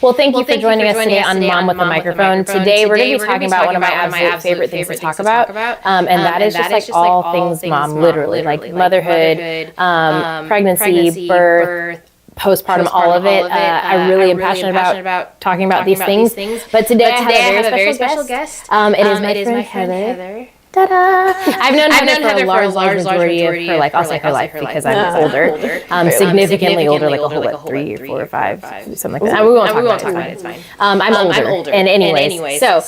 Well, thank you for joining us today on Mom with a Microphone. Today we're going to be talking about one of my absolute favorite things to talk about, and that is just like all things mom, literally, like motherhood, pregnancy, birth, postpartum, all of it. I really am passionate about talking about these things. But today I have a very special guest. It is my friend Heather. Ta-da! I've known Heather for a large majority of her life. I'll say her life because I'm older, significantly older, like a whole 3 or 4 or 5, something like that. We won't talk about it. It's fine. I'm older. And anyways, so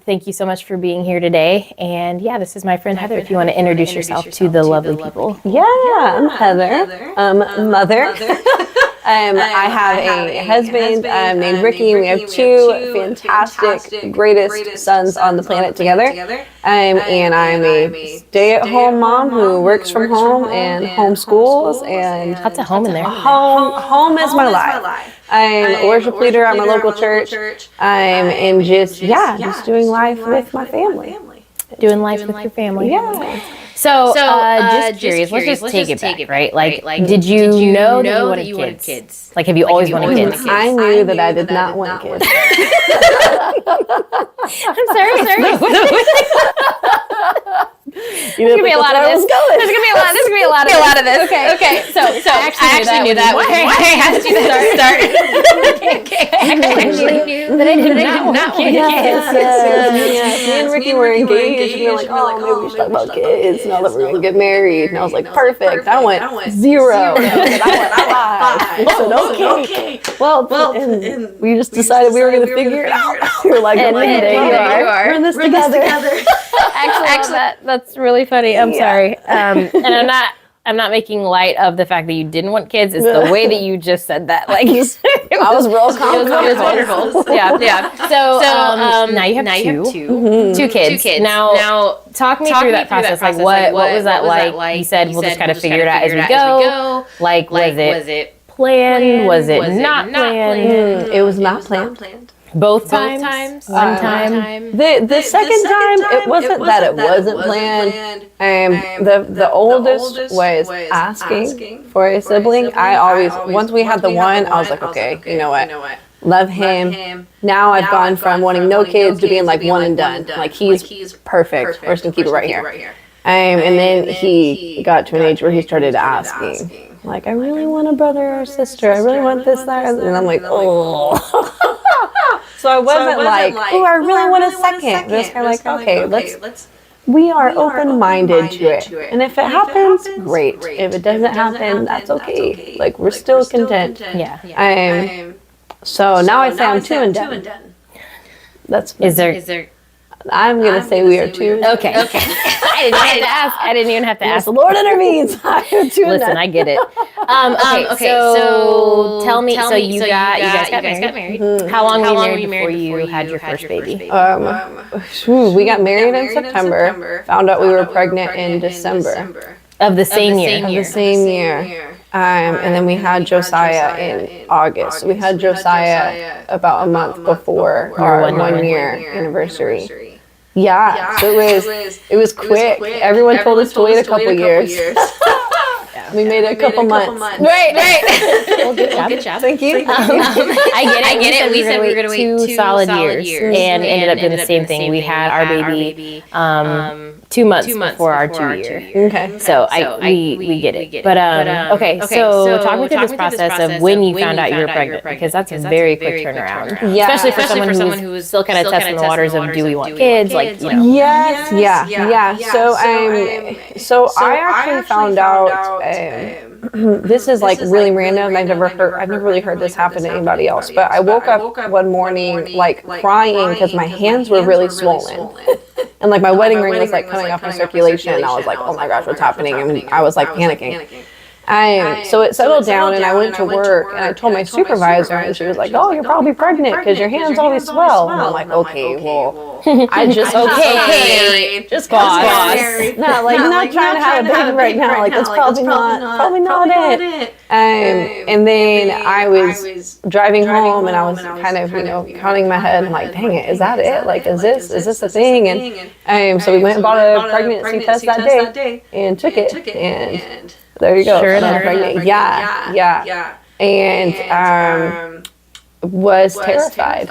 thank you so much for being here today. And yeah, this is my friend Heather. If you want to introduce yourself to the lovely people. Yeah, I'm Heather. Mother. I have a husband named Ricky. We have 2 fantastic, greatest sons on the planet together. And I'm a stay-at-home mom who works from home and homeschools. And Lots of home in there. Home is my life. I'm a worship leader at my local church. And just doing life with my family. Doing life with your family. Yeah. So just curious, let's just take it back, right? Like, did you know that you wanted kids? Like, have you always wanted kids? I knew that I did not want kids. I'm sorry. There's gonna be a lot of this. There's gonna be a lot of this. Okay. So I actually knew that. I asked you to start. I actually knew that I did not want kids. Me and Ricky were engaged. We were like, oh, maybe we should talk about kids now that we're gonna get married. And I was like, perfect. I went 0. I went 5. I said, okay. Well, and we just decided we were gonna figure it out. We were like, and there you are. We're in this together. Actually, that's really funny. I'm sorry. And I'm not making light of the fact that you didn't want kids. It's the way that you just said that. Like, I was real confident. It was wonderful. Yeah. So now you have 2 kids. Now talk me through that process. Like, what was that like? You said we'll just kind of figure it out as we go. Like, was it planned? Was it not planned? It was not planned. Both times? One time? The second time, it wasn't that it wasn't planned. The oldest was asking for a sibling. Once we had the one, I was like, okay, you know what? Love him. Now I've gone from wanting no kids to being like one and done. Like, he's perfect. We're just going to keep it right here. And then he got to an age where he started asking. Like, I really want a brother or sister. I really want this, that. And I'm like, oh. So I wasn't like, oh, I really want a second. It was kind of like, okay, we are open-minded to it. And if it happens, great. If it doesn't happen, that's okay. Like, we're still content. Yeah. So now I say I'm 2 and done. Is there? I'm going to say we are 2. Okay. I didn't even have to ask. The Lord intervenes. I am 2 and Listen, done. I get it. Okay, so tell me. So you guys got married. Mm-hmm. How long were you married before you had your first baby? We got married in September. Found out we were pregnant in December of the same year. Of the same year. And then we had Josiah in August. We had Josiah about a month before our 1 year anniversary. Yeah, so it was quick. Everyone told us to wait a couple years. We made it a couple months. Right. Well, good job. Thank you. I get it. We said we were going to wait 2 solid years, and ended up doing the same thing. We had our baby 2 months before our 2 year. Okay. So we get it. But okay. So talk me through this process of when you found out you were pregnant, because that's a very quick turnaround. Yeah. Especially for someone who's still kind of testing the waters of, do we want kids? Like, you know. Yes. Yeah. So I actually found out. This is like really random. I've never really heard this happen to anybody else. But I woke up one morning like crying because my hands were really swollen. And like my wedding ring was like coming off my circulation. And I was like, oh my gosh, what's happening? And I was like panicking. So it settled down, and I went to work, and I told my supervisor, and she was like, oh, you're probably pregnant because your hands always swell. And I'm like, okay, well, I just, just boss. No, like, not trying to have a baby right now. Like, that's probably not it. And then I was driving home, and I was kind of, counting my head, and like, dang it, is that it? Like, is this a thing? And so we went and bought a pregnancy test that day, and took it, and there you go. Sure I'm pregnant. Yeah. And was terrified.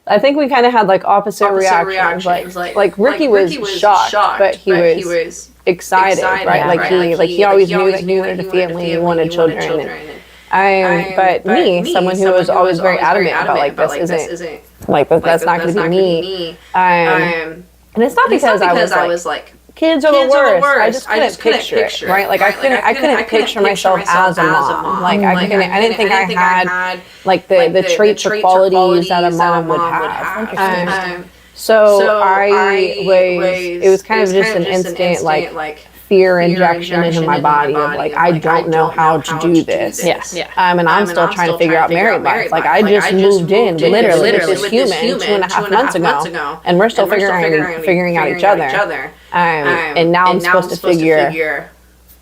I think we kind of had like opposite reactions. Like Ricky was shocked, but he was excited, right? Like he always knew that he wanted a family, he wanted children. But me, someone who was always very adamant about like this isn't like that's not going to be me. And it's not because I was like kids are the worst. I just couldn't picture it, right? Like I couldn't picture myself as a mom. Like I didn't think I had like the traits or qualities that a mom would have. So it was kind of just an instant like fear injection into my body of like, I don't know how to do this. Yes. And I'm still trying to figure out married life. Like I just moved in literally with this human 2.5 months ago, and we're still figuring out each other. And now I'm supposed to figure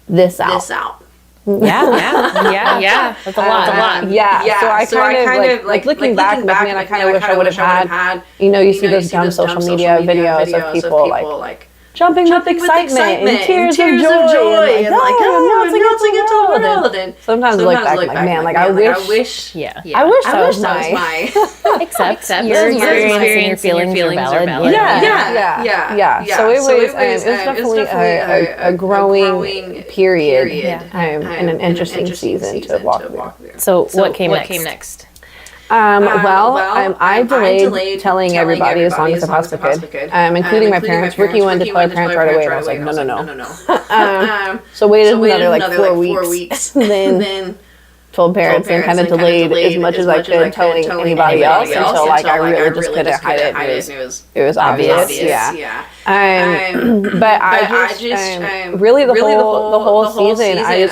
this out. Yeah. That's a lot. Yeah. So I kind of like looking back, man, I kind of wish I would have had, you see those dumb social media videos of people like jumping with excitement and tears of joy. And like, oh, announcing it to the world. And sometimes I look back like, man, like I wish that was my. Except your experience and your feelings are valid. Yeah. So it was definitely a growing period and an interesting season to walk through. So what came next? I delayed telling everybody as long as I possibly could, including my parents. Ricky wanted to tell our parents right away, and I was like, no. So waited another like 4 weeks, and then told parents and kind of delayed as much as I could telling anybody else until like I really just couldn't hide it. It was obvious. Yeah. But I just really the whole season I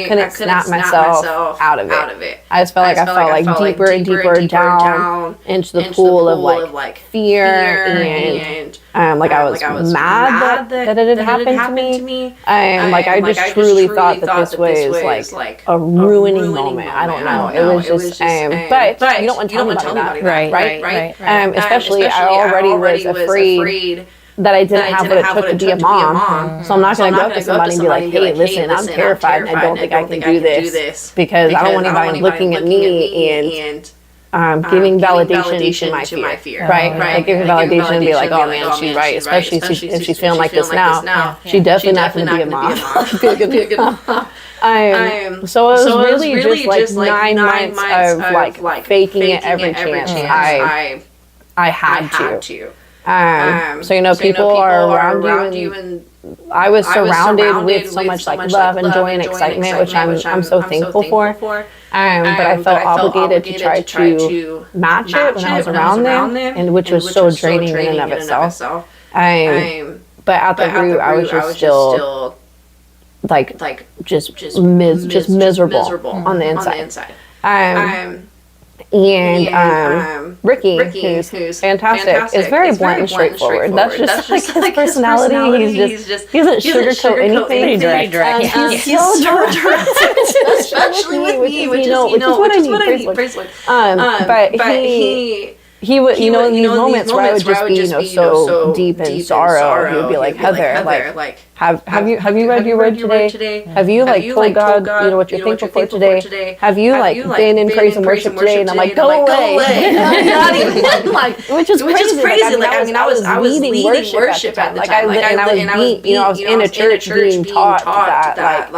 couldn't snap myself out of it. I just felt like deeper and deeper down into the pool of like fear and like I was mad that it had happened to me. Like I just truly thought that this was like a ruining moment. I don't know. It was just but you don't want to tell anybody that. Right. Especially I already was afraid that I didn't have what it took to be a mom. So I'm not going to go up to somebody and be like, hey, listen, I'm terrified and I don't think I can do this because I don't want anybody looking at me and giving validation to my fear. Right? Like giving validation and be like, oh man, she's right. Especially if she's feeling like this now. She's definitely not going to be a mom. So it was really just like 9 months of like faking it every chance I had to. So people are around you and I was surrounded with so much like love and joy and excitement, which I'm so thankful for. But I felt obligated to try to match it when I was around them, and which was so draining in and of itself. But at the root, I was just still just miserable on the inside. And Ricky, who's fantastic, is very blunt and straightforward. That's just like his personality. He doesn't sugarcoat anything. Pretty direct. He's so direct, especially with me, which is what I need. Praise Lord. But he would, in these moments where I would just be, so deep in sorrow, he would be like, Heather, like, have you read your word today? Have you told God, what you're thankful for today? Have you been in praise and worship today? And I'm like, go away. Not even which is crazy. I was leading worship at the time. I was in a church being taught that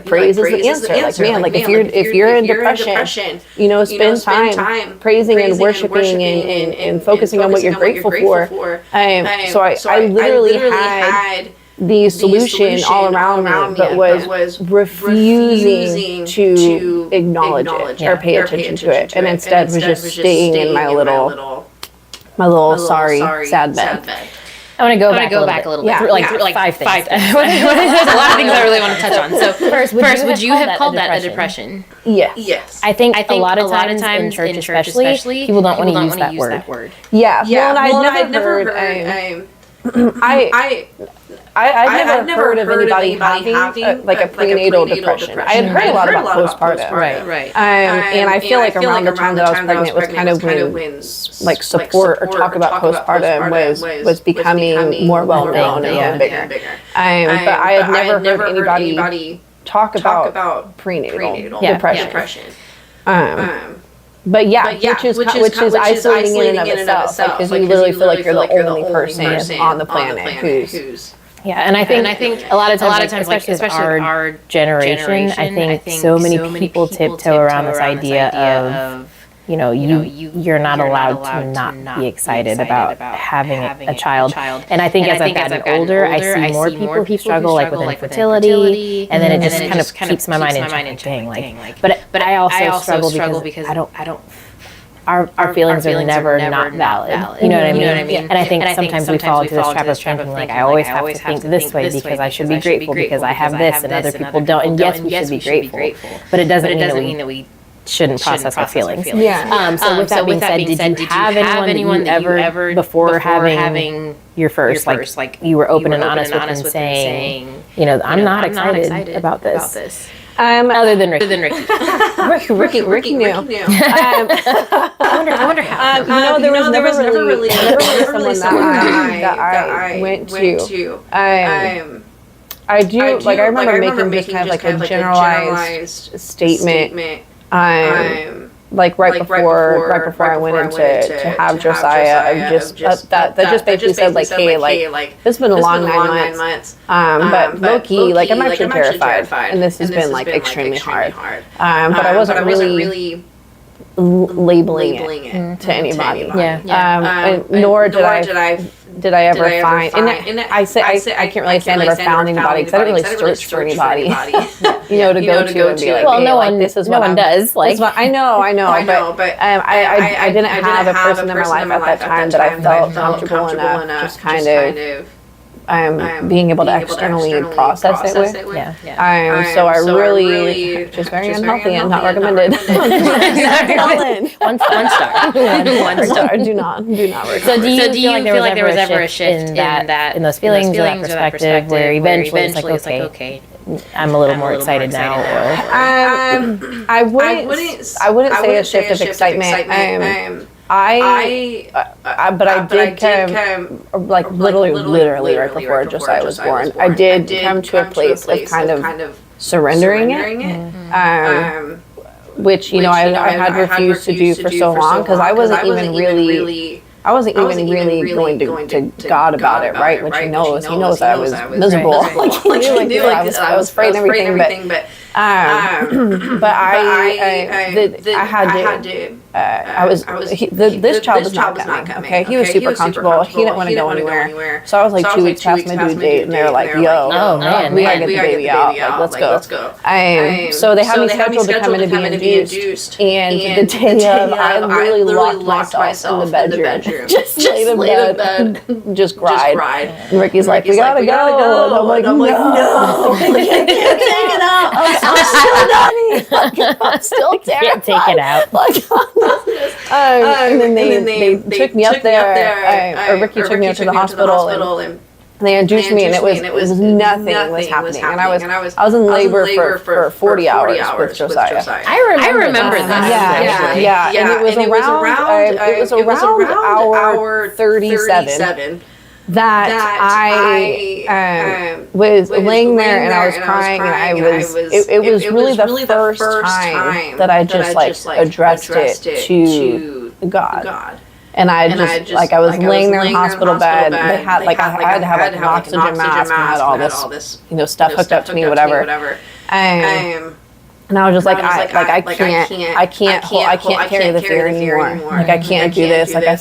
praise is the answer. If you're in depression, spend time praising and worshiping and focusing on what you're grateful for. So I literally had the solution all around me, but was refusing to acknowledge it or pay attention to it, and instead was just staying in my little sorry, sad bed. I want to go back a little bit. Through like five things. There's a lot of things I really want to touch on. So first, would you have called that a depression? Yes. I think a lot of times in church especially, people don't want to use that word. Yeah. Well, I'd never heard. I've never heard of anybody having a prenatal depression. I had heard a lot about postpartum. Right. And I feel like around the time that I was pregnant was kind of when support or talk about postpartum was becoming more well known and bigger. But I had never heard anybody talk about prenatal depression. But which is isolating in and of itself, because you literally feel like you're the only person on the planet who's. Yeah, and I think a lot of times, especially our generation, I think so many people tiptoe around this idea of, you're not allowed to not be excited about having a child. And I think as I've gotten older, I see more people who struggle like with infertility, and then it just kind of keeps my mind into dang, but I also struggle because I don't. Our feelings are never not valid. You know what I mean? And I think sometimes we fall into this trap of thinking like, I always have to think this way because I should be grateful because I have this and other people don't. And yes, we should be grateful, but it doesn't mean that we shouldn't process our feelings. Yeah. So with that being said, did you have anyone that you ever before having your first, like you were open and honest with them saying, I'm not excited about this? Other than Ricky. Ricky knew. I wonder how. There was never really someone that I went to. I do, like, I remember making just kind of like a generalized statement. Like right before I went in to have Josiah, of just that just basically said like, hey, like it's been a long 9 months, but low-key, like I'm actually terrified, and this has been like extremely hard. But I wasn't really labeling it to anybody. And nor did I ever find, and I can't really say I never found anybody because I didn't really search for anybody, to go to and be like, well, hey, no one does. Like, I know, but I didn't have a person in my life at that time that I felt comfortable enough just kind of being able to externally process it with. So I really, just very unhealthy and not recommended. One star. Do not recommend. So do you feel like there was ever a shift in those feelings or that perspective where eventually it's like, okay, I'm a little more excited now? Or I wouldn't say a shift of excitement. But I did come, like literally right before Josiah was born, I did come to a place of kind of surrendering it, which I had refused to do for so long because I wasn't even really going to God about it, right? Which he knows I was miserable. He knew I was afraid and everything, but I had to. This child was not coming. Okay, he was super comfortable. He didn't want to go anywhere. So I was like 2 weeks past my due date, and they were like, "Yo, we gotta get the baby out. Like, let's go." So they had me scheduled to come in to be induced, and the day of, I literally locked myself in the bedroom, just laid in bed, just cried. And Ricky's like, "We gotta go," and I'm like, "No, I can't take it out. I'm still nutty. I'm still terrified. Can't take it out." And then they took me up there, or Ricky took me up to the hospital, and they induced me, and it was nothing was happening, and I was in labor for 40 hours with Josiah. I remember that. Yeah, and it was around hour 37. That I was laying there and I was crying, and it was really the first time that I just like addressed it to God. And I just I was laying there in the hospital bed. They had I had to have an oxygen mask and had all this stuff hooked up to me, whatever. And I was just I can't carry the fear anymore. Like, I can't do this. Like, I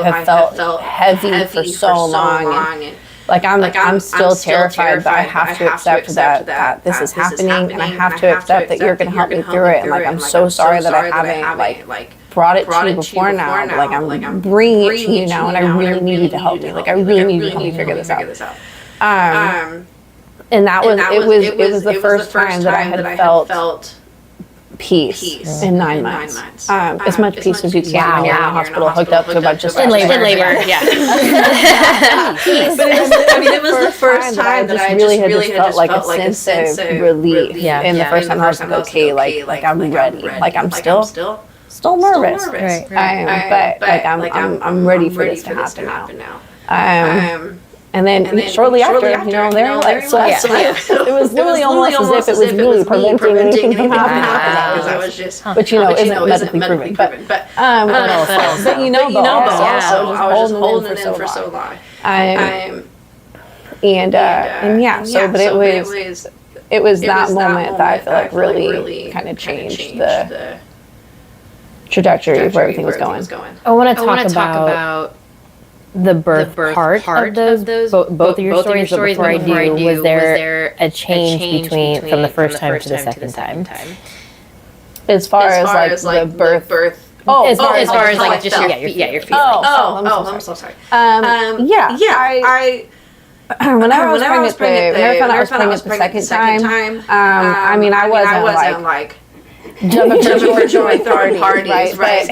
have felt heavy for so long. And I'm still terrified, but I have to accept that this is happening, and I have to accept that you're going to help me through it. And I'm so sorry that I haven't brought it to you before now. I'm bringing it to you now, and I really need you to help me. I really need you to help me figure this out. And it was the first time that I had felt peace in 9 months. As much peace as you can when you're in a hospital hooked up to a bunch of stuff. In labor. Yeah. But it was the first time that I really had just felt like a sense of relief. And the first time I was like, okay, like I'm ready. Like, I'm still nervous. Right. But I'm ready for this to happen now. And then shortly after, they're like, so it was literally almost as if it was me preventing anything from happening. Because I was just, which, isn't medically proven. But I was just holding it in for so long. It was that moment that I feel like really kind of changed the trajectory of where everything was going. I want to talk about the birth part of those, both of your stories, but before I do, was there a change from the first time to the second time? As far as the birth. As far as like just your feelings. I'm so sorry. Whenever I was pregnant the second time, I wasn't like jumping for joy parties, right?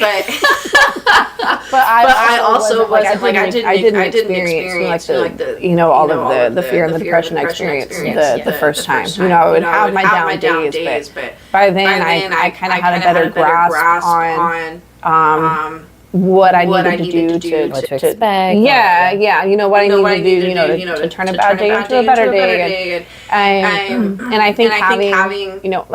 But I also wasn't like I didn't experience like the all of the fear and the depression I experienced the first time. I would have my down days, but by then I kind of had a better grasp on what I needed to do to expect. what I needed to do, to turn a bad day into a better day. And I think having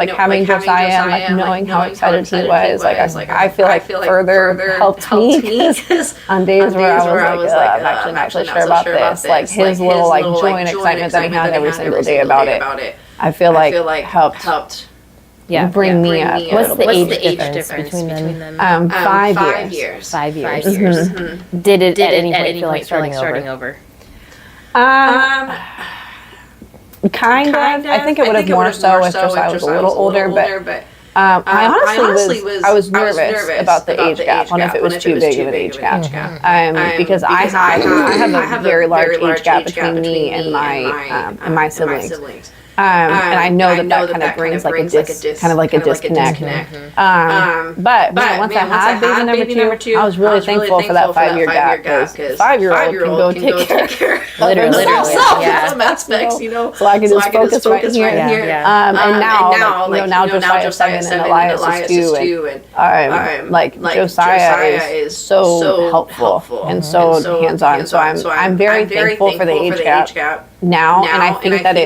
having Josiah and like knowing how excited he was, I feel like further helped me on days where I was like, I'm actually not really sure about this. Like his little like joy and excitement that he had every single day about it, I feel like helped. Bring me up. What's the age difference between them? 5 years. 5 years. Mm-hmm. Did it at any point feel like starting over? Kind of. I think it would have more so if Josiah was a little older, but I honestly was nervous about the age gap, on if it was too big of an age gap. Because I have a very large age gap between me and my siblings. And I know that kind of brings like a disconnect. But once I had baby number two, I was really thankful for that 5 year gap, because 5-year-old can go take care of literally in some aspects, so I can just focus right here. And now Josiah is 7 and Elias is 2, and like Josiah is so helpful and so hands-on. So I'm very thankful for the age gap now, and I think that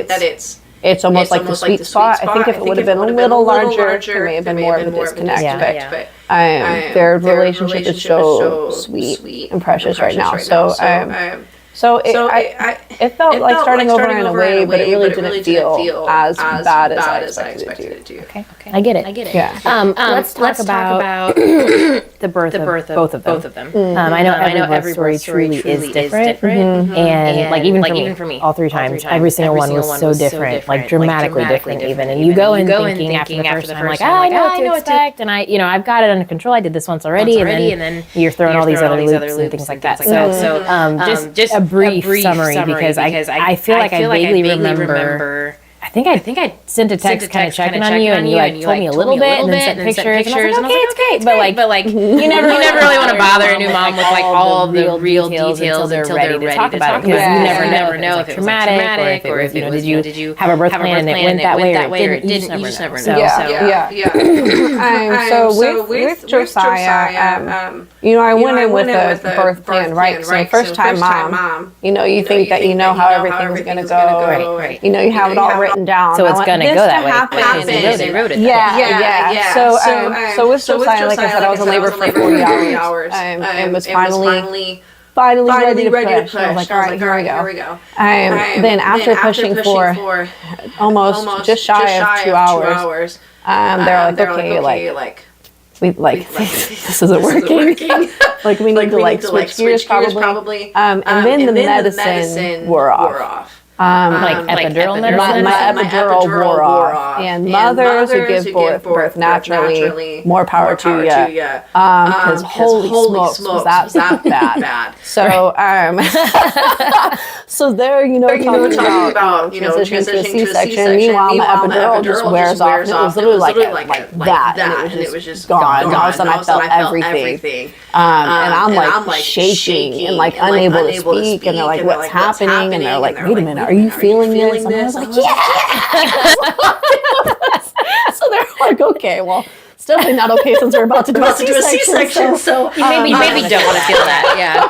it's almost like the sweet spot. I think if it would have been a little larger, there may have been more of a disconnect. But their relationship is so sweet and precious right now. So it felt like starting over in a way, but it really didn't feel as bad as I expected it to. Okay. I get it. Yeah. Let's talk about the birth of both of them. I know every birth story truly is different. And like even for me, all 3 times, every single one was so different, like dramatically different even. And you go in thinking after the first time, like, I know what to expect, and I've got it under control. I did this once already, and then you're throwing all these other loops and things like that. So just a brief summary, because I feel like I vaguely remember. I think I sent a text kind of checking on you, and you like told me a little bit, and then sent pictures, and I was like, okay, it's great, but like you never really want to bother a new mom with like all of the real details until they're ready to talk about it, because you never know if it was traumatic or if did you have a birth plan and it went that way or it didn't. You just never know. So with Josiah, I went in with a birth plan, right? So first time mom, you think that you know how everything's going to go, right? You have it all written down. So it's going to go that way because they wrote it. Yeah. So with Josiah, like I said, I was in labor for 40 hours and was finally ready to push. I was like, all right, here we go. Then after pushing for almost just shy of 2 hours, they're like, okay, like this isn't working. Like we need to switch gears probably. And then the medicine wore off. Like epidural medicine? My epidural wore off. And mothers who give birth naturally, more power to you. Because holy smokes, was that bad. So, so there, talking about transitioning to a C-section. Meanwhile, my epidural just wears off. And it was literally like that. And it was just gone. And all of a sudden, I felt everything. And I'm like shaking and like unable to speak. And they're like, what's happening? And they're like, wait a minute, are you feeling this? And I was like, yeah. So they're like, okay, well, It's definitely not okay since we're about to do a C-section. So you maybe don't want to feel that. Yeah.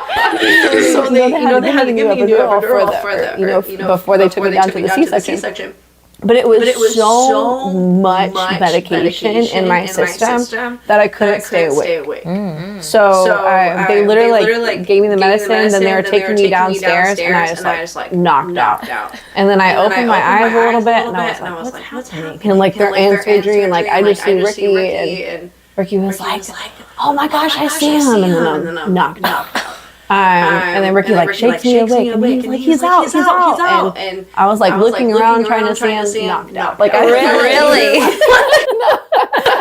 So they had to give me a epidural before they took me down to the C-section. But it was so much medication in my system that I couldn't stay awake. So they literally gave me the medicine, then they were taking me downstairs, and I just like knocked out. And then I opened my eyes a little bit, and I was like, what's happening? And like they're in surgery, and like I just see Ricky, and Ricky was like, oh my gosh, I see him, and then I'm knocked out. And then Ricky like shakes me awake, and he's like, he's out. And I was like looking around trying to see him knocked out. Like I really?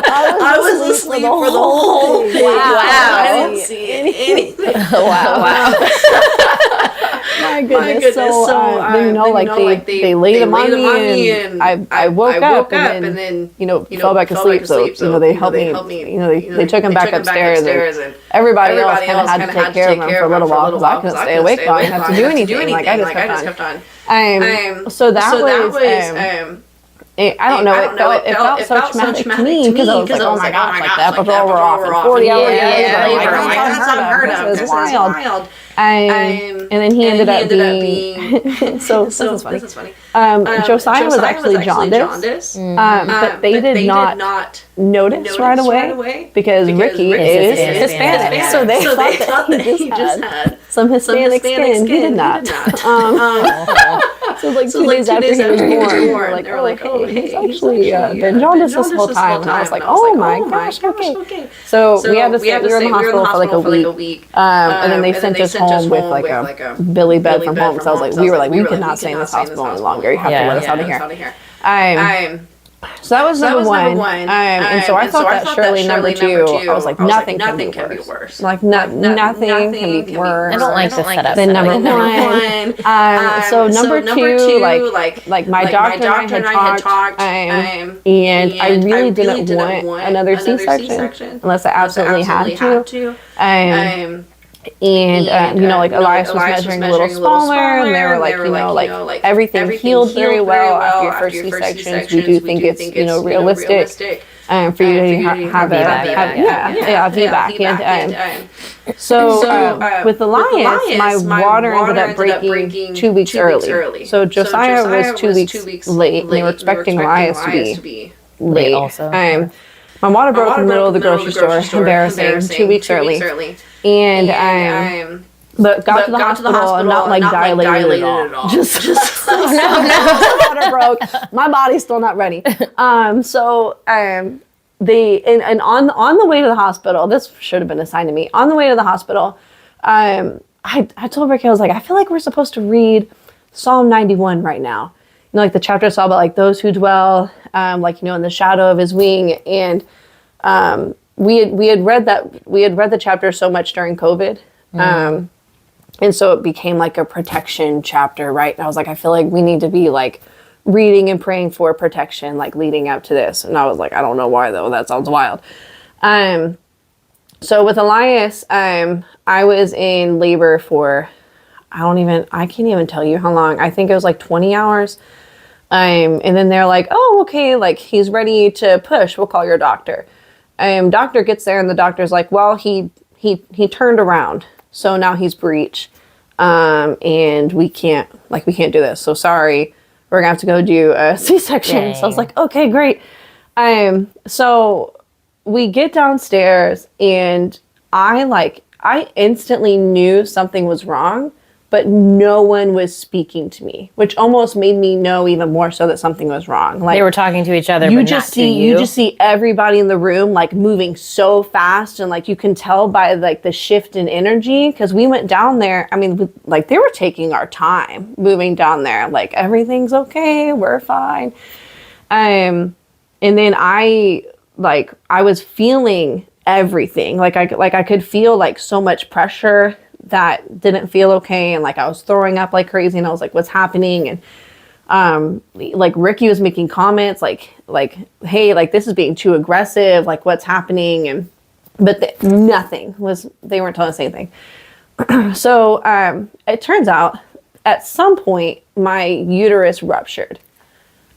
I was asleep for the whole thing. Wow. I didn't see anything. Wow. My goodness. So they laid him on me, and I woke up, and then fell back asleep. So they helped me. They took him back upstairs, and everybody else kind of had to take care of him for a little while because I couldn't stay awake long enough to do anything. Like I just kept on. So that was. I don't know. It felt so traumatic to me because I was like, oh my gosh, like the epidural were off in 40 hours. That's unheard of. This is wild. And then he ended up being so this is funny. Josiah was actually jaundice, but they did not notice right away because Ricky is Hispanic. So they thought that he just had some Hispanic skin. He did not. So like 2 days after he was born, we were like, oh, he's actually been jaundiced this whole time. And I was like, oh my gosh, okay. So we had to stay, we were in the hospital for like a week. And then they sent us home with like a Billy bed from home. So I was like, we could not stay in this hospital any longer. You have to let us out of here. So that was number one. And so I thought that surely number two, I was like, nothing can be worse. Like, nothing can be worse. I don't like this setup. Then number one. So number two, like my doctor and I had talked, and I really didn't want another C-section unless I absolutely had to. And like Elias was measuring a little smaller, and they were like, everything healed very well after your first C-sections. We do think it's, realistic for you to have a VBAC. And with Elias, my water ended up breaking 2 weeks early. So Josiah was 2 weeks late, and they were expecting Elias to be late also. My water broke in the middle of the grocery store, embarrassing, 2 weeks early. And but got to the hospital and not like dilated at all. Just water broke. My body's still not ready. They and on the way to the hospital, this should have been assigned to me. On the way to the hospital, I told Ricky, I was like, I feel like we're supposed to read Psalm 91 right now. Like the chapter is all about like those who dwell, in the shadow of his wing. And we had read the chapter so much during COVID. And so it became like a protection chapter, right? And I was like, I feel like we need to be like reading and praying for protection, like leading up to this. And I was like, I don't know why though. That sounds wild. So with Elias, I was in labor for, I can't even tell you how long. I think it was like 20 hours. And then they're like, oh, okay, like he's ready to push. We'll call your doctor. Doctor gets there and the doctor's like, well, he turned around. So now he's breech. And we can't do this. So sorry, we're gonna have to go do a C-section. Dang. So I was like, okay, great. So we get downstairs and I instantly knew something was wrong, but no one was speaking to me, which almost made me know even more so that something was wrong. Like they were talking to each other, but not to you. You just see everybody in the room like moving so fast, and like you can tell by like the shift in energy because we went down there. I mean, like they were taking our time moving down there. Like everything's okay, we're fine. And then I was feeling everything. Like I could feel like so much pressure that didn't feel okay, and like I was throwing up like crazy, and I was like, what's happening? And like Ricky was making comments like hey, like this is being too aggressive, like what's happening? But nothing was, they weren't telling us anything. So it turns out at some point my uterus ruptured,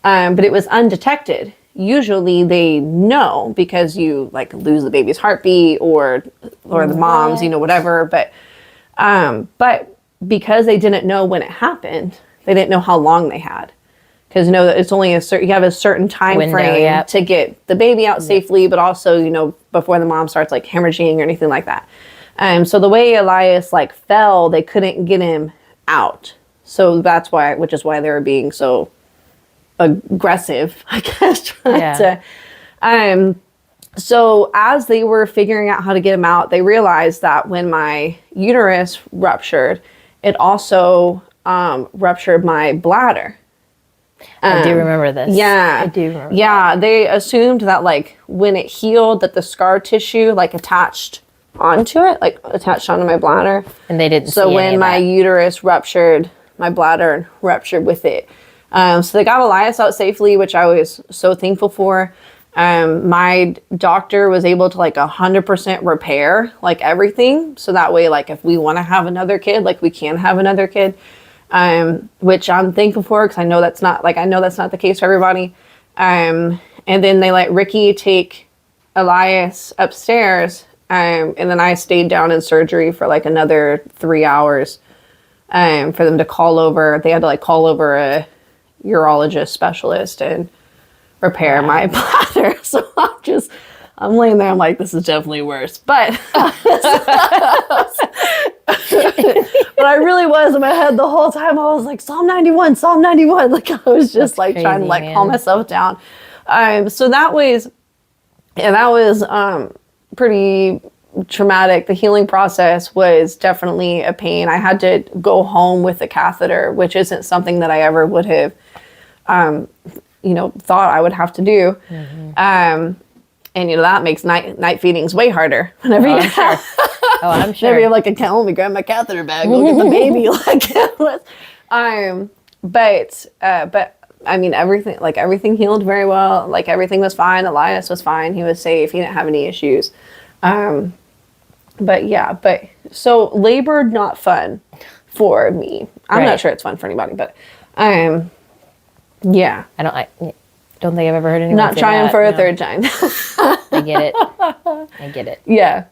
but it was undetected. usually they know because you like lose the baby's heartbeat or the mom's, whatever. But because they didn't know when it happened, they didn't know how long they had. Because it's only you have a certain time Window, frame to get the baby out safely, but also, before the mom starts like hemorrhaging or anything like that. So the way Elias like fell, they couldn't get him out. So that's which is why they were being so aggressive, I guess. So as they were figuring out how to get him out, they realized that when my uterus ruptured, it also ruptured my bladder. I do remember this. Yeah. I do remember. Yeah, they assumed that like when it healed that the scar tissue like attached onto it, like attached onto my bladder. And they didn't So see when my uterus ruptured, my bladder ruptured with it. So they got Elias out safely, which I was so thankful for. My doctor was able to like 100% repair like everything. So that way, like if we want to have another kid, like we can have another kid. Which I'm thankful for because I know that's not the case for everybody. And then they let Ricky take Elias upstairs. And then I stayed down in surgery for like another 3 hours. For them to call over. They had to like call over a urologist specialist and repair my bladder. So I'm laying there. I'm like, this is definitely worse. But but I really was in my head the whole time. I was like, Psalm 91, Psalm 91. Like I was just like crazy, trying to like calm myself down. So that was pretty traumatic. The healing process was definitely a pain. I had to go home with a catheter, which isn't something that I ever would have, thought I would have to do. And that makes night feedings way harder. Whenever you have, I'm sure. Whenever you're like, I can't only grab my catheter bag, go get the baby. But I mean, everything healed very well. Like everything was fine. Elias was fine. He was safe. He didn't have any issues. So labor, not fun for me. I'm not sure it's fun for anybody, but, yeah. I don't think I've ever heard anyone not say trying that, for a third time. I get it. Yeah.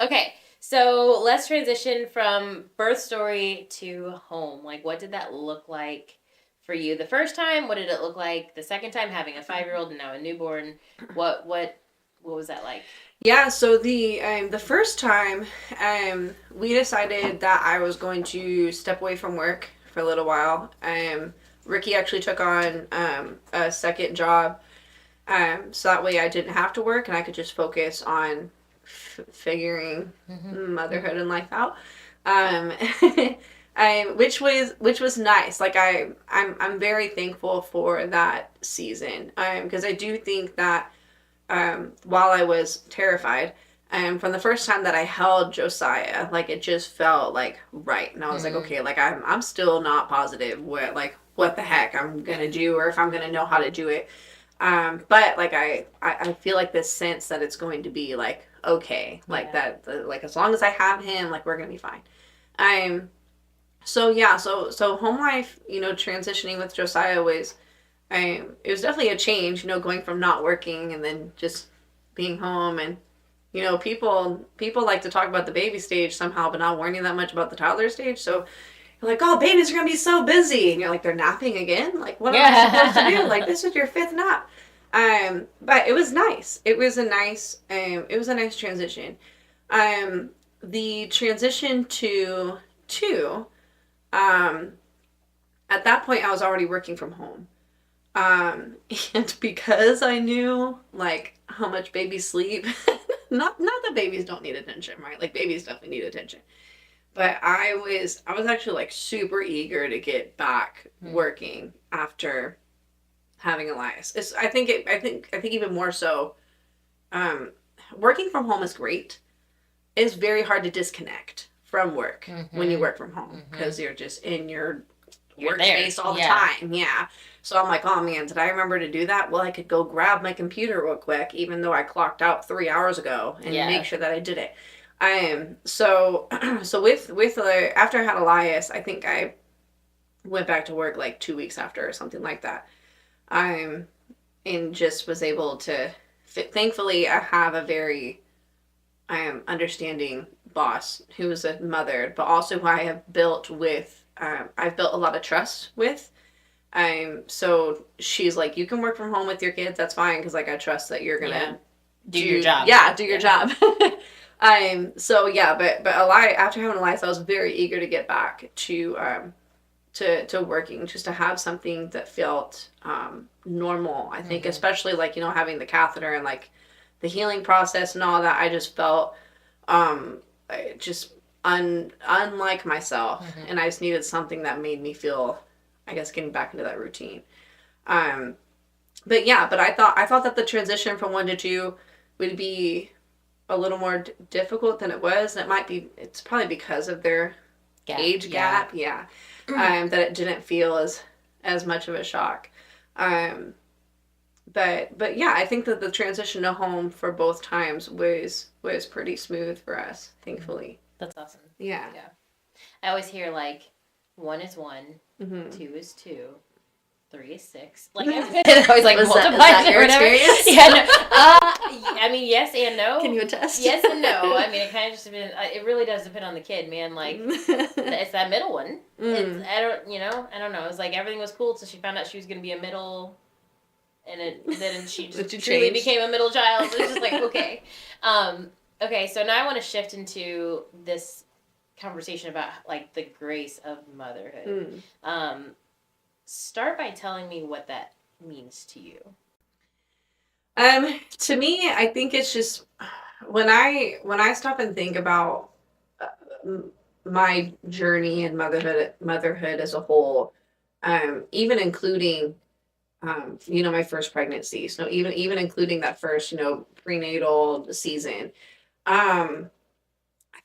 Okay. So let's transition from birth story to home. Like, what did that look like for you the first time? What did it look like the second time, having a 5-year-old and now a newborn? What was that like? Yeah, so the first time, we decided that I was going to step away from work for a little while. Ricky actually took on a second job, so that way I didn't have to work and I could just focus on figuring motherhood and life out. Which was nice. Like I'm very thankful for that season. Because I do think that while I was terrified, from the first time that I held Josiah, like it just felt like right, and I was like, okay, like I'm still not positive what the heck I'm gonna do or if I'm gonna know how to do it. But like I feel like this sense that it's going to be like okay, like that, like as long as I have him, like we're gonna be fine. So home life, transitioning with Josiah was, it was definitely a change, going from not working and then just being home. And people like to talk about the baby stage somehow, but not warning that much about the toddler stage. So you're like, oh, babies are gonna be so busy, and you're like, they're napping again. Like, what am I supposed to do? Like, this is your 5th nap. But it was nice. It was a nice transition. The transition to 2, at that point I was already working from home. And because I knew like how much babies sleep, not that babies don't need attention, right? Like babies definitely need attention. But I was actually like super eager to get back working after having Elias. I think even more so, working from home is great. It's very hard to disconnect from work when you work from home because you're just in your workspace all the time. Yeah. So I'm like, oh man, did I remember to do that? Well, I could go grab my computer real quick, even though I clocked out 3 hours ago, and make sure that I did it. So with after I had Elias, I think I went back to work like 2 weeks after or something like that. and just was able to thankfully I have a very understanding boss who is a mother, but also who I have built with I've built a lot of trust with. So she's like, you can work from home with your kids, that's fine, because like I trust that you're gonna do your job. Yeah, do your job. So yeah, but after having Elias, I was very eager to get back to working, just to have something that felt normal. I think, especially like, you know, having the catheter and like the healing process and all that, I just felt just unlike myself, and I just needed something that made me feel, I guess, getting back into that routine. But yeah, but I thought that the transition from 1 to 2 would be a little more difficult than it was. And it's probably because of their age gap. Yeah. That it didn't feel as much of a shock. But yeah, I think that the transition to home for both times was pretty smooth for us, thankfully. That's awesome. Yeah. Yeah. I always hear like 1 is 1, 2 is 2, 3 is 6. Like I always like multiply or whatever. Experience? Yeah. No. I mean, yes and no. Can you attest? Yes and no. I mean, it kind of just depends. It really does depend on the kid, man. Like it's that middle one. It's, I don't know. It's like everything was cool until she found out she was going to be a middle, and then she just truly became a middle child. So it's just like okay. Okay, so now I want to shift into this conversation about like the grace of motherhood. Start by telling me what that means to you. To me, I think it's just when I stop and think about my journey in motherhood as a whole, even including my first pregnancy, so even including that first prenatal season, I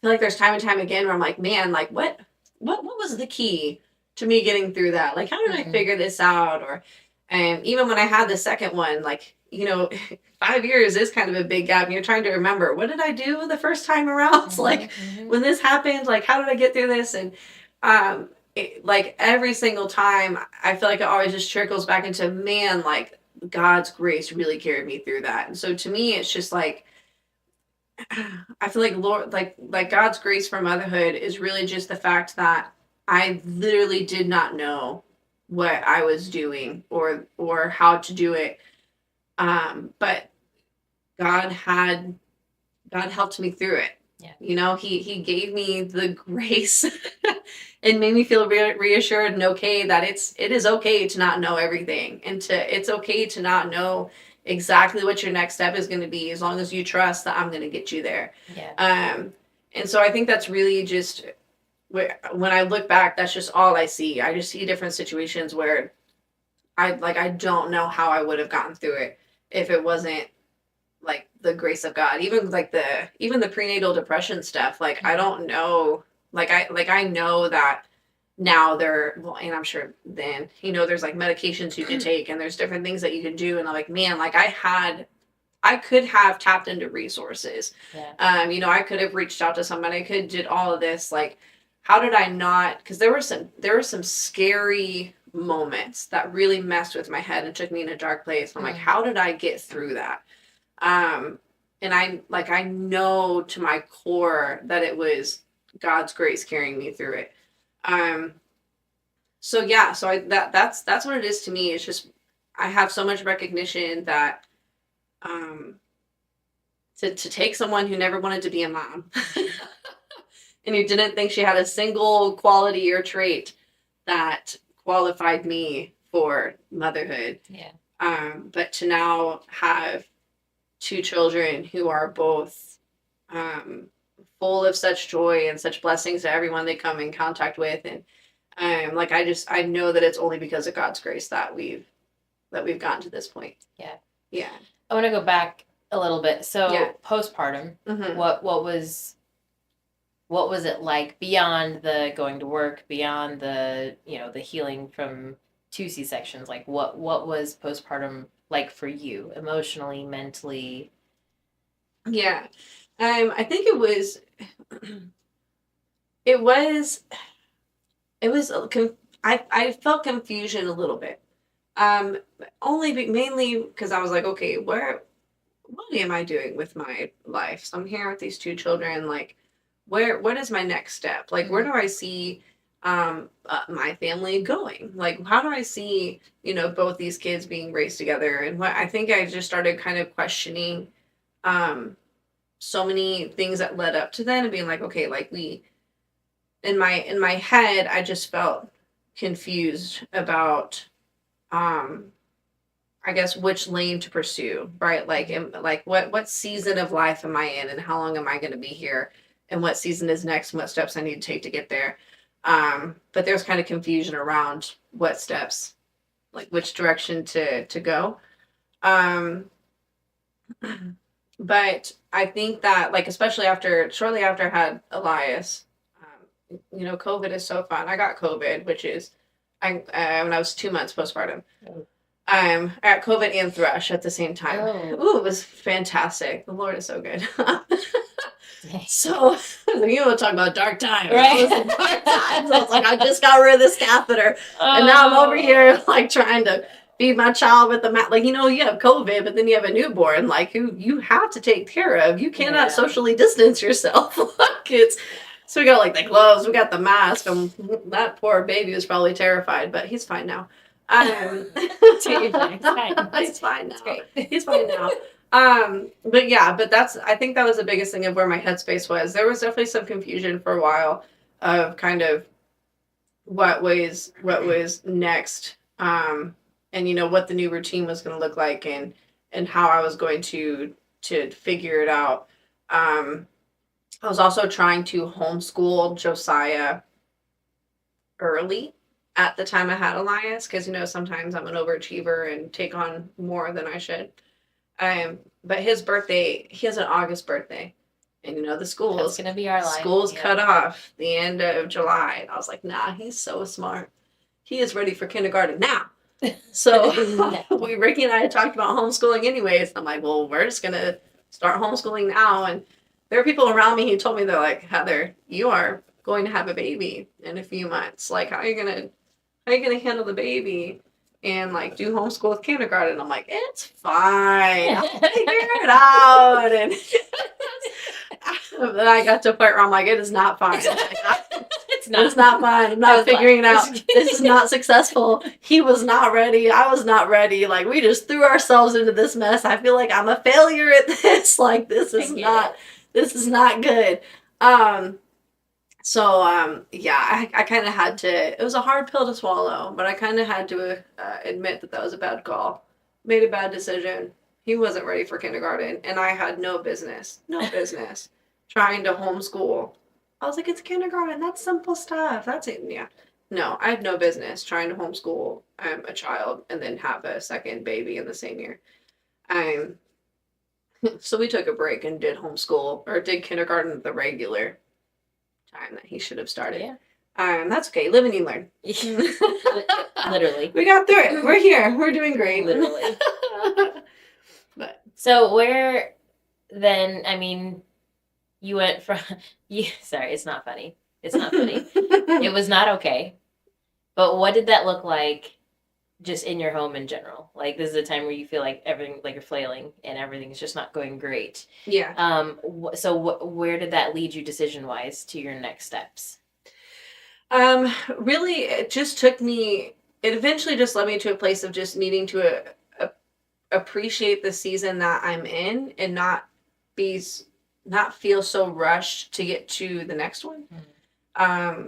feel like there's time and time again where I'm like, man, like what was the key to me getting through that? Like, how did I figure this out? Or even when I had the second one, like, 5 years is kind of a big gap, and you're trying to remember, what did I do the first time around? Like, when this happened, like, how did I get through this? And like every single time, I feel like it always just trickles back into, man, like God's grace really carried me through that. And so to me, it's just like, I feel like Lord, like God's grace for motherhood is really just the fact that I literally did not know what I was doing or how to do it. But God helped me through it. Yeah. He gave me the grace and made me feel reassured and okay that it is okay to not know everything, and it's okay to not know exactly what your next step is going to be, as long as you trust that I'm going to get you there. Yeah. And so I think that's really just when I look back, that's just all I see. I just see different situations where I don't know how I would have gotten through it if it wasn't like the grace of God. Even like the prenatal depression stuff, like I don't know, I know that now and I'm sure then, there's like medications you can take and there's different things that you can do. And I'm like, man, like I could have tapped into resources. Yeah. I could have reached out to somebody. I could have did all of this. Like, how did I not? Because there were some scary moments that really messed with my head and took me in a dark place. I'm like, how did I get through that? And I know to my core that it was God's grace carrying me through it. So yeah, so that's what it is to me. It's just, I have so much recognition that, to take someone who never wanted to be a mom and who didn't think she had a single quality or trait that qualified me for motherhood. Yeah. But to now have 2 children who are both, full of such joy and such blessings to everyone they come in contact with. And, I know that it's only because of God's grace that we've gotten to this point. Yeah. Yeah. I want to go back a little bit. So postpartum, what was it like beyond the going to work, beyond the, the healing from 2 C-sections? Like what was postpartum like for you emotionally, mentally? Yeah. I think I felt confusion a little bit. Mainly because I was like, okay, what am I doing with my life? So I'm here with these two children. Like, what is my next step? Like, where do I see my family going? Like, how do I see, both these kids being raised together? And what I think I just started kind of questioning so many things that led up to that and being like, okay, like in my head, I just felt confused about I guess which lane to pursue, right? Like what season of life am I in, and how long am I going to be here, and what season is next, and what steps I need to take to get there. But there's kind of confusion around what steps, like which direction to go. Um, but I think that, like, especially shortly after I had Elias, COVID is so fun. I got COVID, which is when I was 2 months postpartum. I got COVID and thrush at the same time. Oh. Ooh, it was fantastic. The Lord is so good. So, you want to talk about dark times. Right. Dark times. I was like, I just got rid of this catheter. And now I'm over here, like, trying to feed my child with the like, you have COVID, but then you have a newborn, like, who you have to take care of. You cannot socially distance yourself. So we got, like, the gloves, we got the mask. That poor baby was probably terrified, but he's fine now. He's fine now. He's fine now. But I think that was the biggest thing of where my headspace was. There was definitely some confusion for a while of kind of what was next, and what the new routine was going to look like, and how I was going to figure it out. I was also trying to homeschool Josiah early at the time I had Elias, because sometimes I'm an overachiever and take on more than I should. But his birthday, he has an August birthday, and the school's gonna be our life. School's cut off the end of July, and I was like, nah, he's so smart. He is ready for kindergarten now. So Ricky and I had talked about homeschooling anyways. I'm like, well, we're just gonna start homeschooling now. And there are people around me who told me, they're like, Heather, you are going to have a baby in a few months. Like, how are you gonna handle the baby and, like, do homeschool with kindergarten? I'm like, it's fine. I'll figure it out. And then I got to a point where I'm like, it is not fine. It's not fine. I'm not figuring it out. This is not successful. He was not ready. I was not ready. Like, we just threw ourselves into this mess. I feel like I'm a failure at this. Like, this is not good. So, I kind of had to, it was a hard pill to swallow, but I kind of had to admit that was a bad call. Made a bad decision. He wasn't ready for kindergarten, and I had no business trying to homeschool. I was like, it's kindergarten. That's simple stuff. That's it. Yeah. No, I had no business trying to homeschool a child and then have a second baby in the same year. So we took a break and did kindergarten at the regular time that he should have started. Yeah. That's okay. Live and you learn. Literally. We got through it. We're here. We're doing great. Literally. But so where then, I mean, you went from sorry, it's not funny. It's not funny. It was not okay. But what did that look like just in your home in general? Like, this is a time where you feel like everything, like you're flailing and everything's just not going great. Yeah. So where did that lead you decision-wise to your next steps? Really, it eventually just led me to a place of just needing to appreciate the season that I'm in and not feel so rushed to get to the next one. I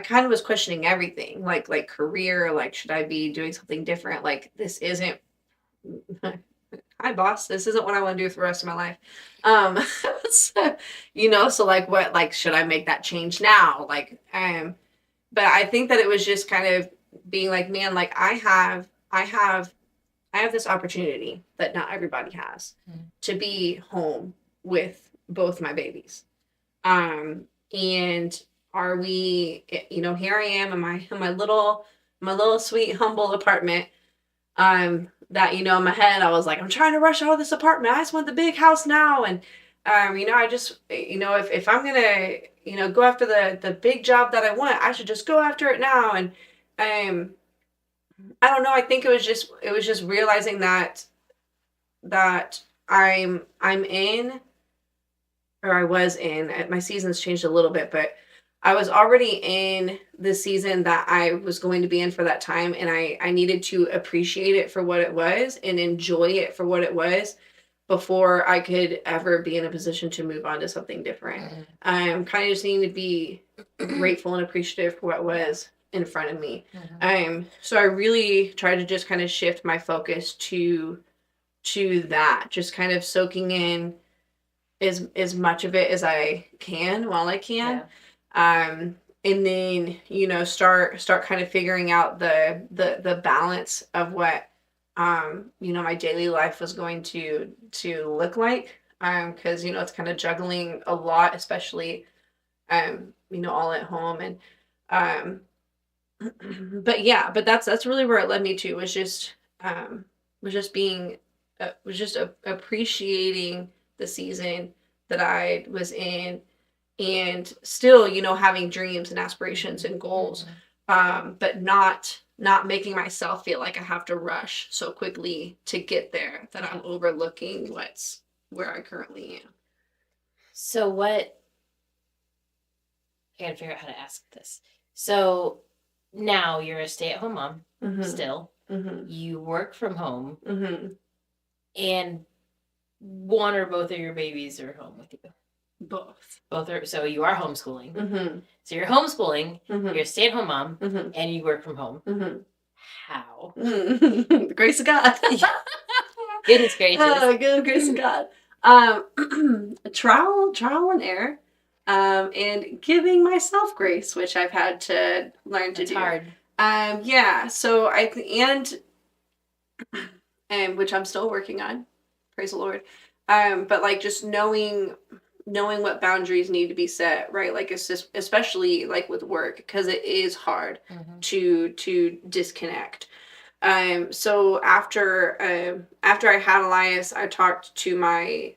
kind of was questioning everything, like career, like, should I be doing something different? Like, this isn't, hi boss, this isn't what I want to do for the rest of my life. So like, what, like, should I make that change now? Like, but I think that it was just kind of being like, man, like, I have this opportunity that not everybody has to be home with both my babies. And are we, here I am in my little sweet, humble apartment. That, in my head, I was like, I'm trying to rush out of this apartment. I just want the big house now. And, I just, if I'm going to, go after the big job that I want. I should just go after it now. And I don't know. I think it was just realizing that I'm in, or I was in, my seasons changed a little bit, but I was already in the season that I was going to be in for that time. And I needed to appreciate it for what it was and enjoy it for what it was before I could ever be in a position to move on to something different. I'm kind of just needing to be grateful and appreciative for what was in front of me. So I really tried to just kind of shift my focus to that, just kind of soaking in as much of it as I can while I can. And then, start kind of figuring out the balance of what my daily life was going to look like. Because it's kind of juggling a lot, especially all at home. And but that's really where it led me to, was just appreciating the season that I was in, and still, having dreams and aspirations and goals, but not making myself feel like I have to rush so quickly to get there that I'm overlooking where I currently am. So I gotta figure out how to ask this. So now you're a stay-at-home mom, still. You work from home, and one or both of your babies are home with you. Both are. So you are homeschooling. So you're homeschooling. You're a stay-at-home mom, and you work from home. How? The grace of God. Goodness gracious. Good grace of God. Trial and error, and giving myself grace, which I've had to learn to do. Hard. So and which I'm still working on. Praise the Lord. But like just knowing what boundaries need to be set, right? Like it's just, especially like with work, because it is hard to disconnect. So after I had Elias, I talked to my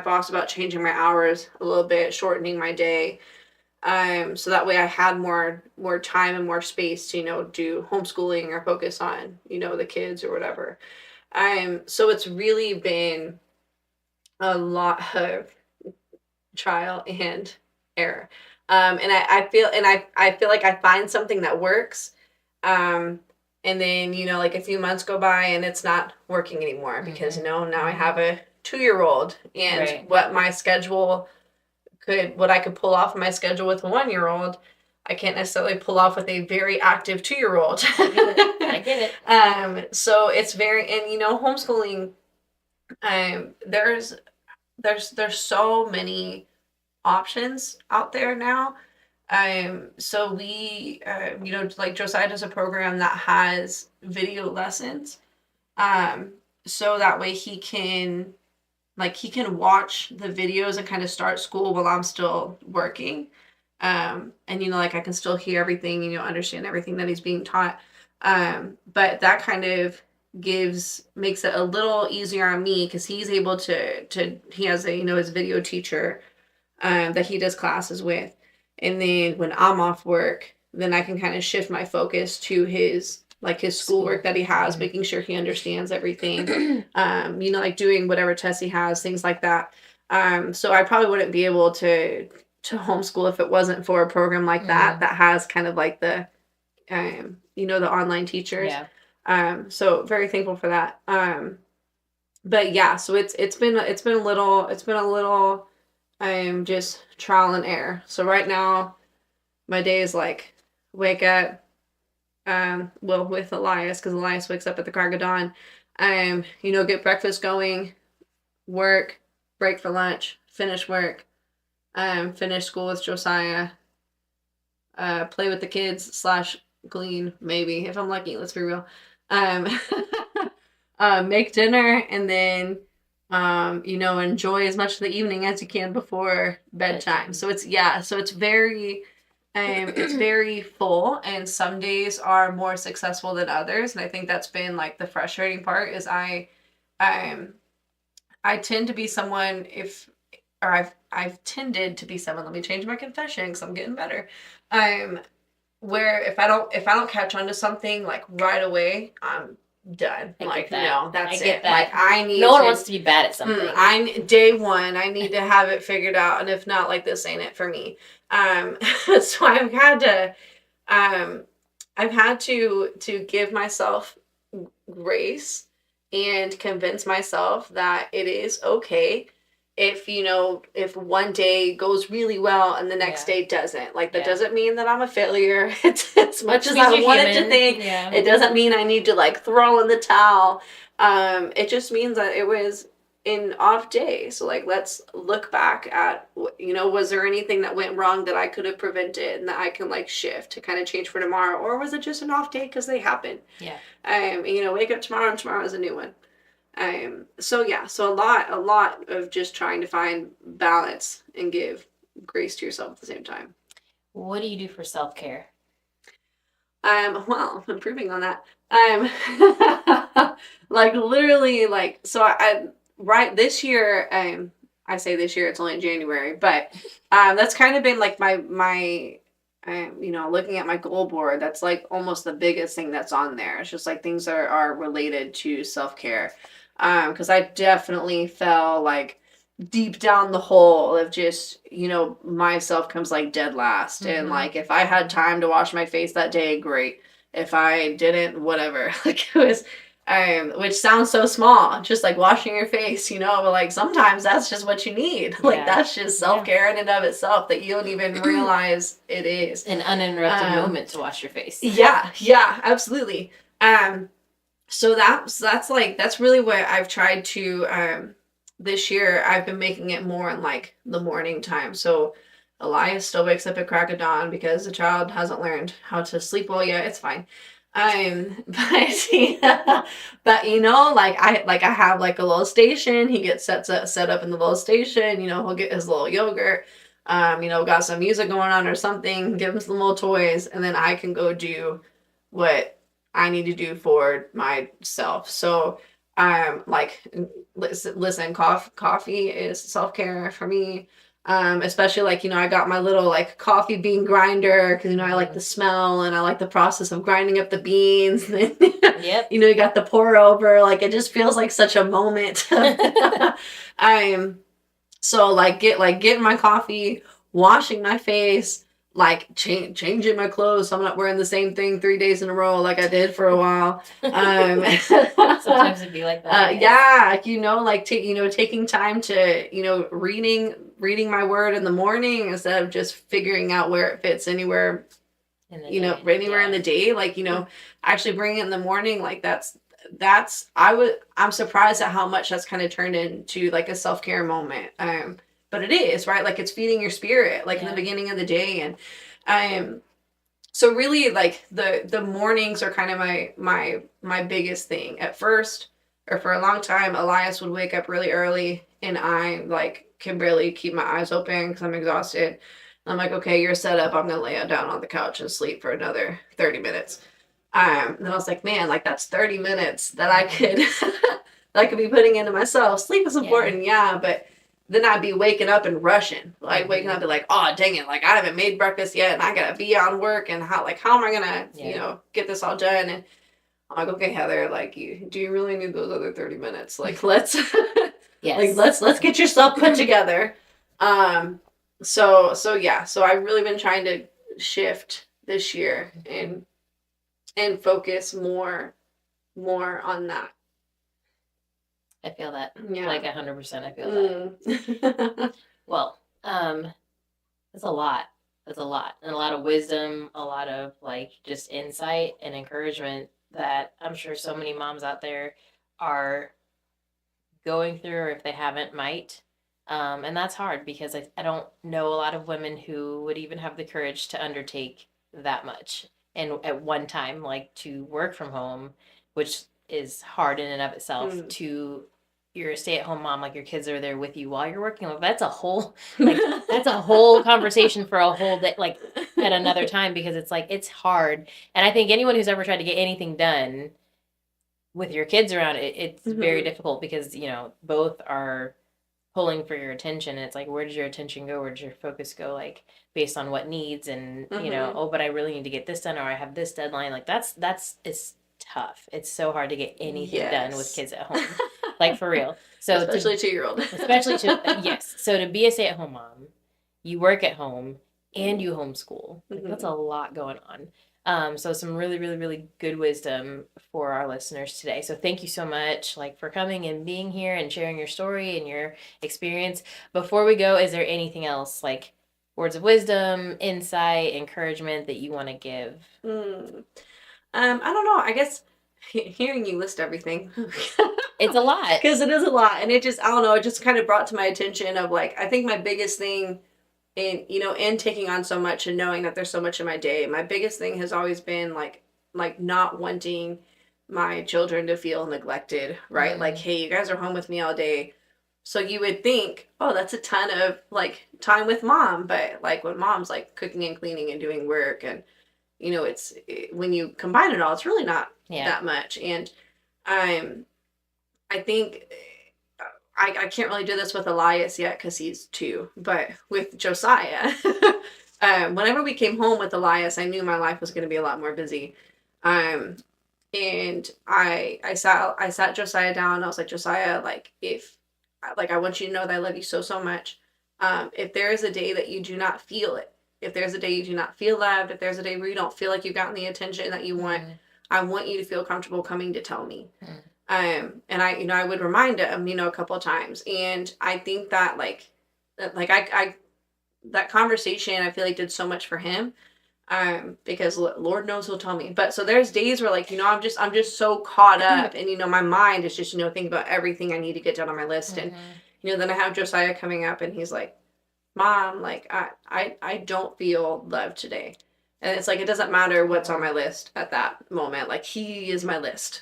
boss about changing my hours a little bit, shortening my day. So that way I had more time and more space to, do homeschooling or focus on, the kids or whatever. So it's really been a lot of trial and error. And I feel like I find something that works. And then, like a few months go by and it's not working anymore because, now I have a 2-year-old, and what my schedule what I could pull off my schedule with a 1-year-old, I can't necessarily pull off with a very active 2-year-old. I get it. So it's very, and homeschooling, there's so many options out there now. So we, like Josiah does a program that has video lessons. So that way he can watch the videos and kind of start school while I'm still working. And, I can still hear everything, understand everything that he's being taught. But that kind of makes it a little easier on me, because he's able he has a, his video teacher, that he does classes with. And then when I'm off work, then I can kind of shift my focus to his schoolwork that he has, making sure he understands everything, like doing whatever tests he has, things like that. So I probably wouldn't be able to homeschool if it wasn't for a program like that has kind of like the, the online teachers. So very thankful for that. But yeah, so it's been a little, just trial and error. So right now my day is like wake up, with Elias, because Elias wakes up at the crack of dawn, get breakfast going, work, break for lunch, finish work, finish school with Josiah, play with the kids / glean, maybe, if I'm lucky, let's be real, make dinner, and then, enjoy as much of the evening as you can before bedtime. So it's very, it's very full, and some days are more successful than others. And I think that's been like the frustrating part, is I tend to be someone, I've tended to be someone, let me change my confession because I'm getting better. Where if I don't catch on to something like right away, I'm done. Like, no, that's it. Like, I need no one wants to be bad at something. Day one, I need to have it figured out, and if not, like, this ain't it for me. So I've had to give myself grace and convince myself that it is okay if one day goes really well and the next day doesn't. Like, that doesn't mean that I'm a failure. It's as much as I wanted to think. It doesn't mean I need to like throw in the towel. It just means that it was an off day. So like, let's look back at, was there anything that went wrong that I could have prevented and that I can like shift to kind of change for tomorrow? Or was it just an off day because they happen? Yeah. Wake up tomorrow and tomorrow is a new one. So a lot of just trying to find balance and give grace to yourself at the same time. What do you do for self-care? Well, improving on that. Like, literally, like, so right this year, I say this year, it's only in January, but that's kind of been like my looking at my goal board, that's like almost the biggest thing that's on there. It's just like things that are related to self-care. Because I definitely fell like deep down the hole of just, myself comes like dead last. Mm-hmm. And like, if I had time to wash my face that day, great. If I didn't, whatever. Like, it was, which sounds so small, just like washing your face, but like sometimes that's just what you need. Yeah. Like, that's just self-care in and of itself that you don't even realize it is. An uninterrupted moment to wash your face. Yeah, absolutely. So that's really what I've tried to, this year I've been making it more in like the morning time. So Elias still wakes up at crack of dawn because the child hasn't learned how to sleep well yet. It's fine. But I have like a little station. He gets set up in the little station. He'll get his little yogurt. Got some music going on or something. Give him some little toys, and then I can go do what I need to do for myself. So listen, coffee is self-care for me. Especially like, I got my little like coffee bean grinder because, I like the smell and I like the process of grinding up the beans. Yep. You got the pour over, like, it just feels like such a moment. So like getting my coffee, washing my face, like changing my clothes so I'm not wearing the same thing 3 days in a row like I did for a while. Sometimes it'd be like that. Taking time to reading my word in the morning instead of just figuring out where it fits anywhere anywhere in the day, like, actually bringing it in the morning. Like, I'm surprised at how much that's kind of turned into like a self-care moment. But it is, right? Like, it's feeding your spirit, like, in the beginning of the day. And so really, like, the mornings are kind of my biggest thing. At first, or for a long time, Elias would wake up really early, and I, like, can barely keep my eyes open because I'm exhausted. I'm like, okay, you're set up. I'm going to lay down on the couch and sleep for another 30 minutes. And then I was like, man, like, that's 30 minutes that I could be putting into myself. Sleep is important, but then I'd be waking up and rushing. Like, waking up and be like, oh, dang it, like, I haven't made breakfast yet, and I gotta be on work, and how am I gonna, get this all done? And I'm like, okay, Heather, like, do you really need those other 30 minutes? Like, let's, let's get yourself put together. So I've really been trying to shift this year and focus more on that. I feel that. Yeah. Like 100%. I feel that. Well, it's a lot. It's a lot. And a lot of wisdom, a lot of like just insight and encouragement that I'm sure so many moms out there are going through, or if they haven't, might. And that's hard because I don't know a lot of women who would even have the courage to undertake that much. And at one time, like, to work from home, which is hard in and of itself, to you're a stay-at-home mom, like, your kids are there with you while you're working. Like, that's a whole conversation for a whole day, like, at another time, because it's like, it's hard. And I think anyone who's ever tried to get anything done with your kids around, it's very difficult because, both are pulling for your attention. And it's like, where does your attention go? Where does your focus go? Like based on what needs and, you know, oh, but I really need to get this done or I have this deadline. Like it's tough. It's so hard to get anything done with kids at home. Like for real. So especially 2-year-old. Yes. So to be a stay-at-home mom, you work at home and you homeschool. Like, that's a lot going on. So some really, really, really good wisdom for our listeners today. So thank you so much, like, for coming and being here and sharing your story and your experience. Before we go, is there anything else, like words of wisdom, insight, encouragement that you want to give? I don't know. I guess hearing you list everything. It's a lot. Because it is a lot. And it just, I don't know, it just kind of brought to my attention of like, I think my biggest thing in taking on so much and knowing that there's so much in my day, my biggest thing has always been like not wanting my children to feel neglected, right? Like, hey, you guys are home with me all day. So you would think, oh, that's a ton of like time with mom. But like when mom's like cooking and cleaning and doing work and, you know, when you combine it all, it's really not that much. And I think I can't really do this with Elias yet because he's 2, but with Josiah, whenever we came home with Elias, I knew my life was going to be a lot more busy. And I sat Josiah down. I was like, Josiah, like I want you to know that I love you so, so much. If there is a day that you do not feel it, if there's a day you do not feel loved, if there's a day where you don't feel like you've gotten the attention that you want, I want you to feel comfortable coming to tell me. And I would remind him, a couple of times. And I think that that conversation, I feel like did so much for him. Because Lord knows he'll tell me. But so there's days where I'm just so caught up and, my mind is just, thinking about everything I need to get done on my list. And, then I have Josiah coming up and he's like, Mom, like, I don't feel loved today. And it's like, it doesn't matter what's on my list at that moment. Like, he is my list.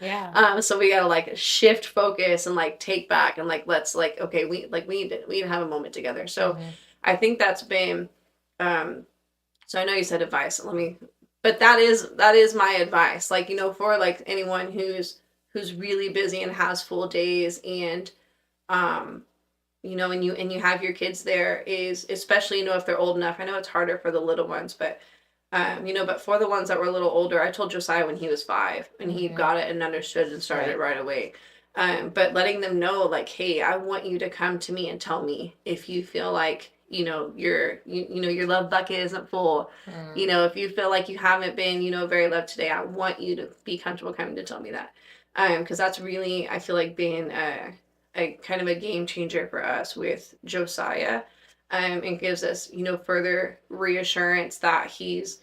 Yeah. So we gotta like shift focus and like take back and like, let's like, okay, we need to have a moment together. So I think that's been, so I know you said advice. But that is my advice. Like, for like anyone who's really busy and has full days and, and you have your kids there is, especially, if they're old enough. I know it's harder for the little ones, but, but for the ones that were a little older, I told Josiah when he was 5 and he got it and understood and started it right away. But letting them know like, hey, I want you to come to me and tell me if you feel like, your love bucket isn't full. If you feel like you haven't been, very loved today, I want you to be comfortable coming to tell me that. Because that's really, I feel like being a kind of a game changer for us with Josiah. And gives us, further reassurance that he's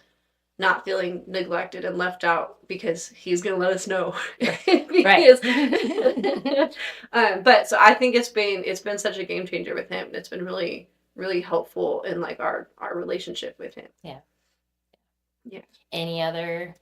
not feeling neglected and left out because he's going to let us know. Right. But so I think it's been such a game changer with him. It's been really, really helpful in like our relationship with him. Yeah. Any other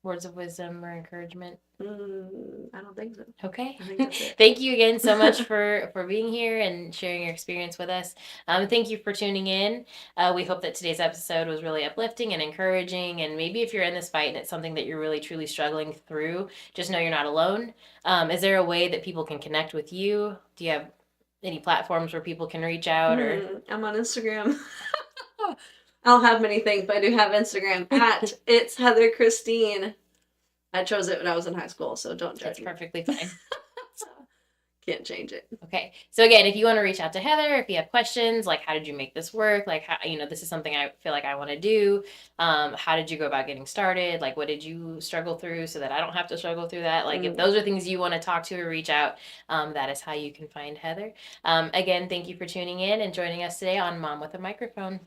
words of wisdom or encouragement? I don't think so. Okay. I think that's it. Thank you again so much for being here and sharing your experience with us. Thank you for tuning in. We hope that today's episode was really uplifting and encouraging. And maybe if you're in this fight and it's something that you're really truly struggling through, just know you're not alone. Is there a way that people can connect with you? Do you have any platforms where people can reach out? Or I'm on Instagram. I don't have many things, but I do have Instagram at It's Heather Christine. I chose it when I was in high school, so don't judge me. That's perfectly fine. Can't change it. Okay. So again, if you want to reach out to Heather, if you have questions, like how did you make this work? Like, how, this is something I feel like I want to do. How did you go about getting started? Like, what did you struggle through so that I don't have to struggle through that? Like, if those are things you want to talk to or reach out, that is how you can find Heather. Again, thank you for tuning in and joining us today on Mom with a Microphone.